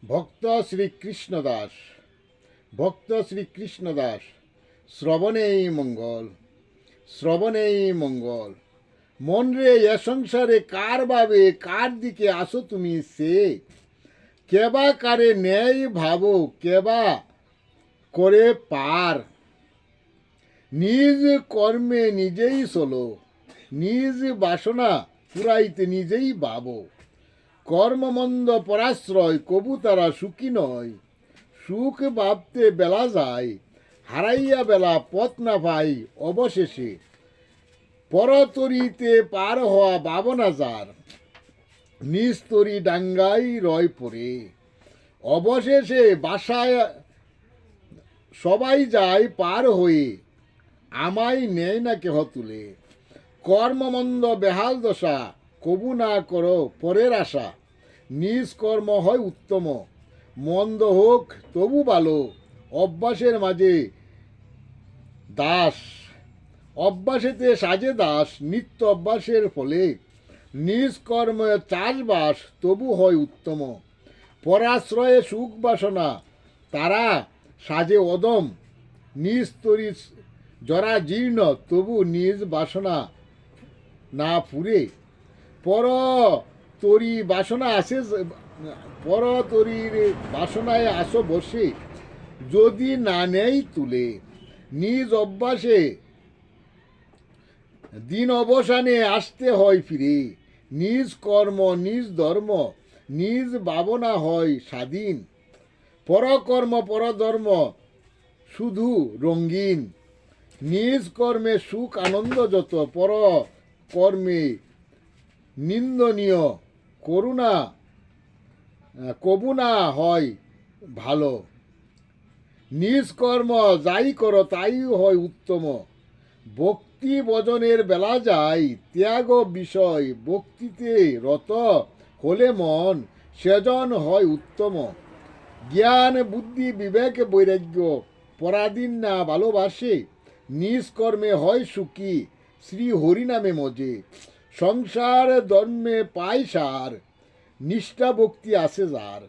ভক্ত শ্রীকৃষ্ণদাস ভক্ত শ্রীকৃষ্ণদাস শ্রবণেই মঙ্গল শ্রবণেই মঙ্গল। মন রে এ সংসারে কার ভাবে কার দিকে আসো তুমি সে, কেবা কারে ন্যায় ভাবো কেবা করে পার। নিজ কর্মে নিজেই চলো, নিজ বাসনা পুরাইতে নিজেই ভাবো। কর্মমন্দ পরাশ্রয় কবু তারা সুখী নয়, সুখ ভাবতে বেলা যায় হারাইয়া বেলা পথ না পাই অবশেষে। পরতরিতে পার হওয়া ভাবনা যার, নিজ তরি ডাঙ্গাই রয় পড়ে। অবশেষে বাসায় সবাই যায় পার হয়ে, আমায় নেয় না কেহ তুলে। কর্মমন্দ বেহাল দশা কবু না করো পরের আশা, নিজ কর্ম হয় উত্তম। মন্দ হোক তবু ভালো, অভ্যাসের মাঝে দাস অভ্যাসেতে সাজে দাস। নিত্য অভ্যাসের ফলে নিজ কর্মে চাষবাস তবু হয় উত্তম। পরাশ্রয়ে সুখ বাসনা তারা সাজে অদম, নিজ তরি জরা জীর্ণ তবু নিজ বাসনা না পুরে। পর তরি বাসনা আসে, পর তরির বাসনায় আসো বসে, যদি না নেই তুলে। নিজ অভ্যাসে দিন অবসানে আসতে হয় ফিরে। নিজ কর্ম নিজ ধর্ম নিজ ভাবনা হয় স্বাধীন। পরকর্ম পরধর্ম শুধু রঙ্গিন, নিজ কর্মে সুখ আনন্দ যত, পর কর্মে নিন্দনীয় করুণা কবু না হয় ভালো। নিজ কর্ম যাই করো তাই হয় উত্তম। ভক্তি ভজনের বেলা যায় ত্যাগ বিষয়, ভক্তিতে রত হলে মন সেজন হয় উত্তম। জ্ঞান বুদ্ধি বিবেক বৈরাগ্য পরাধীন না ভালোবাসে, নিজ কর্মে হয় সুখী শ্রী হরিনামে মজে। সংসার ধর্মে পায় সার, নিষ্ঠা ভক্তি আছে যার।